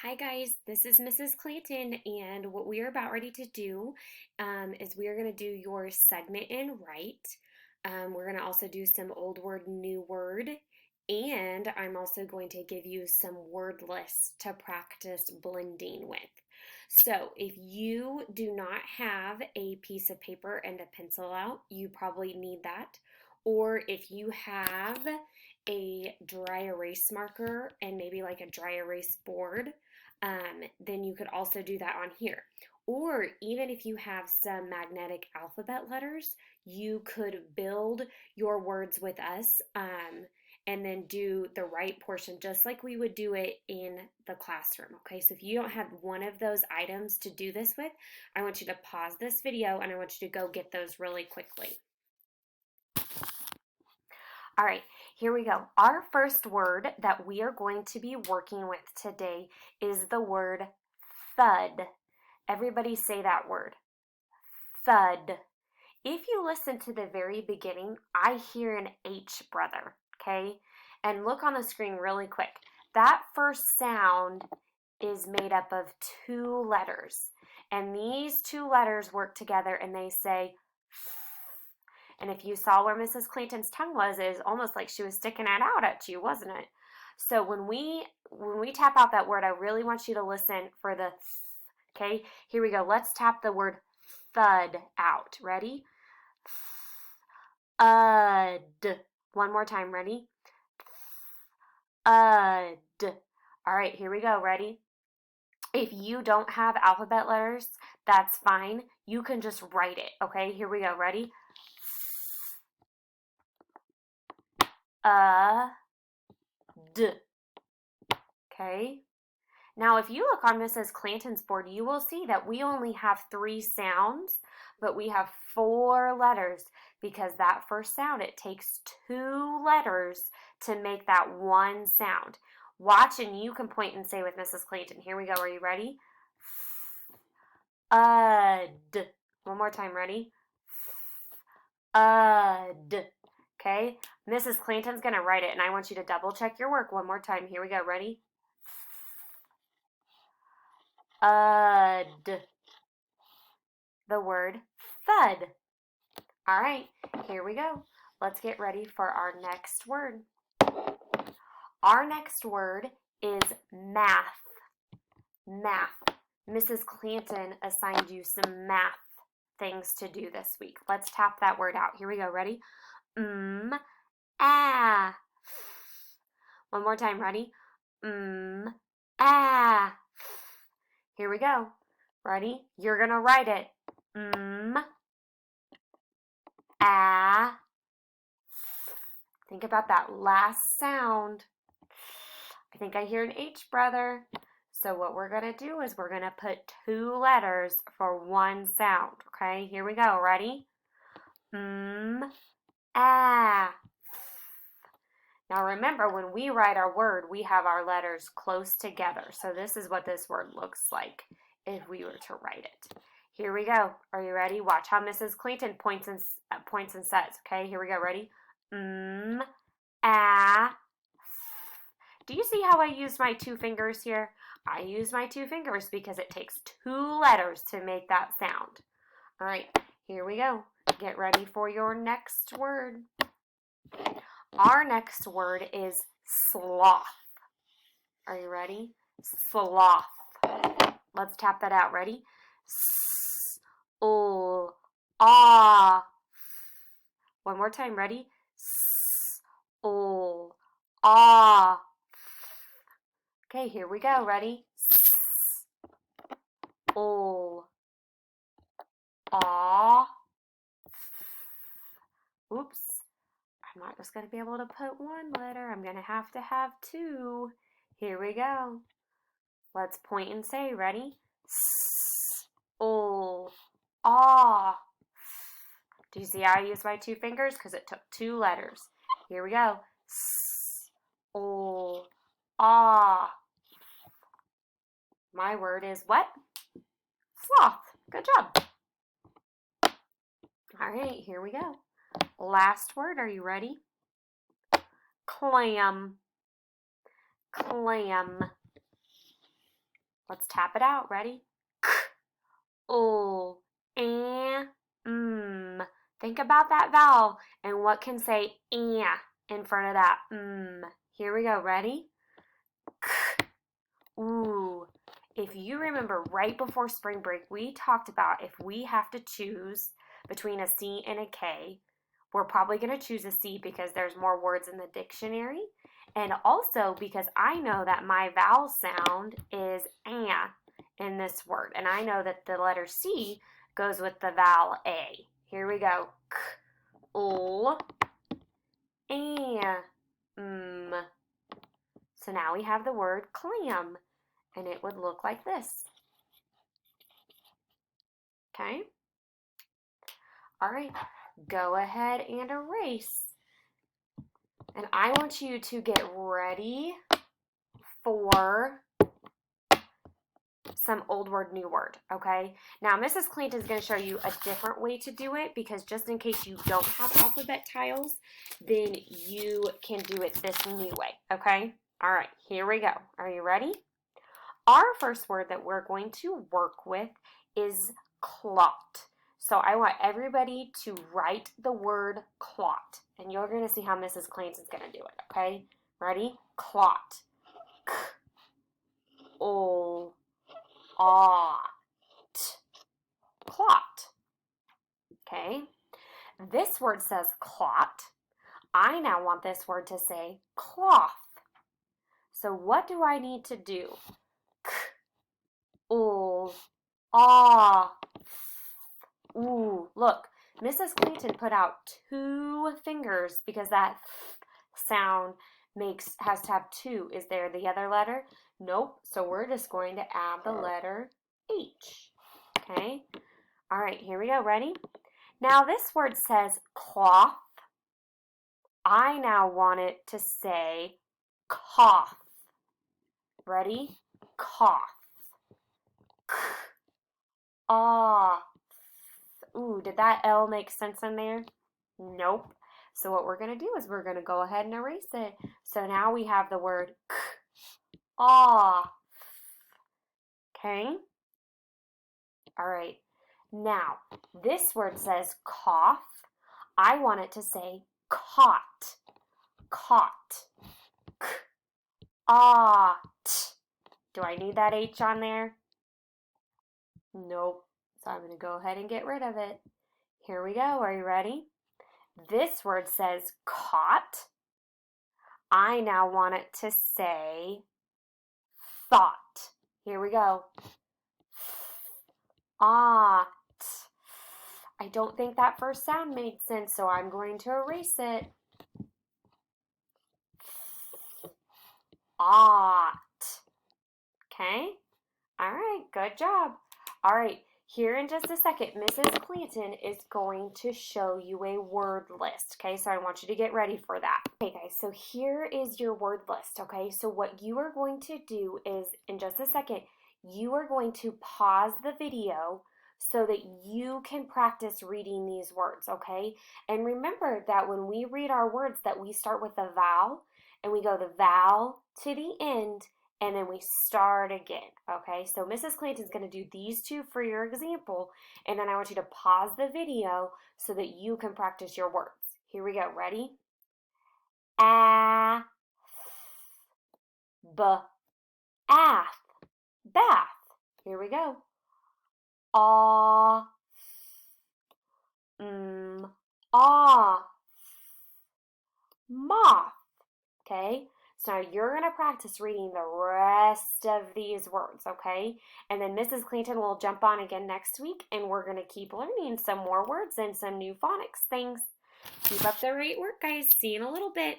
Hi guys, this is Mrs. Clanton, and what we are about ready to do is we are going to do your segment and write. We're going to also do some old word, new word, and I'm also going to give you some word lists to practice blending with. So if you do not have a piece of paper and a pencil out, you probably need that. Or if you have a dry erase marker and maybe like a dry erase board, then you could also do that on here. Or even if you have some magnetic alphabet letters, you could build your words with us and then do the right portion just like we would do it in the classroom. Okay, so if you don't have one of those items to do this with, I want you to pause this video and I want you to go get those really quickly. All right, here we go. Our first word that we are going to be working with today is the word thud. Everybody say that word. Thud. If you listen to the very beginning, I hear an H, brother, okay? And look on the screen really quick. That first sound is made up of two letters. And these two letters work together and they say and if you saw where Mrs. Clanton's tongue was, it was almost like she was sticking it out at you, wasn't it? So when we tap out that word, I really want you to listen for the okay? Here we go. Let's tap the word thud out. Ready? Ud. One more time. Ready? Ud. All right, here we go. Ready? If you don't have alphabet letters, that's fine. You can just write it, okay? Here we go. Ready? D. Okay. Now, if you look on Mrs. Clanton's board, you will see that we only have 3 sounds, but we have 4 letters because that first sound, it takes 2 letters to make that one sound. Watch and you can point and say with Mrs. Clanton. Here we go. Are you ready? Ud. One more time. Ready? Ud. Okay. Mrs. Clanton's going to write it, and I want you to double check your work one more time. Here we go. Ready? Ud. The word thud. All right, here we go. Let's get ready for our next word. Our next word is math. Math. Mrs. Clanton assigned you some math things to do this week. Let's tap that word out. Here we go. Ready? Ah. One more time. Ready? Ah. Here we go. Ready? You're going to write it. Ah. Think about that last sound. I think I hear an H, brother. So what we're going to do is we're going to put 2 letters for one sound. Okay, here we go. Ready? Ah. Now remember, when we write our word, we have our letters close together. So this is what this word looks like if we were to write it. Here we go. Are you ready? Watch how Mrs. Clanton points and says. Okay, here we go. Ready? Ah. Do you see how I use my 2 fingers here? I use my 2 fingers because it takes 2 letters to make that sound. All right, here we go. Get ready for your next word. Our next word is sloth. Are you ready? Sloth. Let's tap that out. Ready? Ah. One more time. Ready? Ah. Okay, here we go. Ready? Ah. Oops. I'm not just going to be able to put 1 letter. I'm going to have 2. Here we go. Let's point and say. Ready? Ah. Do you see how I use my 2 fingers? Because it took 2 letters. Here we go. Ah. My word is what? Sloth. Good job. All right, here we go. Last word. Are you ready? Clam. Clam. Let's tap it out. Ready? K, l, and, Think about that vowel and what can say in front of that. Here we go. Ready? K, ooh. If you remember right before spring break, we talked about if we have to choose between a C and a K, we're probably going to choose a C because there's more words in the dictionary. And also because I know that my vowel sound is in this word. And I know that the letter C goes with the vowel A. Here we go. K, l, m. So now we have the word clam. And it would look like this. Okay? All right, go ahead and erase. And I want you to get ready for some old word, new word, okay? Now, Mrs. Clinton is going to show you a different way to do it because just in case you don't have alphabet tiles, then you can do it this new way, okay? All right, here we go. Are you ready? Our first word that we're going to work with is clot. So I want everybody to write the word clot. And you're going to see how Mrs. Clanton's going to do it, okay? Ready? Clot. K, o, ah, t. Clot. Okay? This word says clot. I now want this word to say cloth. So what do I need to do? K, o, ah. Ooh, look, Mrs. Clinton put out 2 fingers because that sound has to have 2. Is there the other letter? Nope. So we're just going to add the letter H. Okay. All right, here we go. Ready? Now this word says cloth. I now want it to say cough. Ready? Cough. K, ah. Ooh, did that L make sense in there? Nope. So what we're going to do is we're going to go ahead and erase it. So now we have the word k, ah. Okay? All right. Now, this word says cough. I want it to say caught. Caught. K, ah, t. Do I need that H on there? Nope. So I'm going to go ahead and get rid of it. Here we go. Are you ready? This word says caught. I now want it to say thought. Here we go. Ah. I don't think that first sound made sense, so I'm going to erase it. Ought. Okay? All right, good job. All right, here in just a second, Mrs. Clinton is going to show you a word list, okay? So I want you to get ready for that. Okay, guys, so here is your word list, okay? So what you are going to do is, in just a second, you are going to pause the video so that you can practice reading these words, okay? And remember that when we read our words that we start with the vowel and we go the vowel to the end and then we start again, okay? So Mrs. Clinton's going to do these 2 for your example, and then I want you to pause the video so that you can practice your words. Here we go. Ready? A, b, ath, bath. Here we go. Aw, ah, moth. Okay? So now you're going to practice reading the rest of these words, okay? And then Mrs. Clinton will jump on again next week, and we're going to keep learning some more words and some new phonics things. Keep up the great work, guys. See you in a little bit.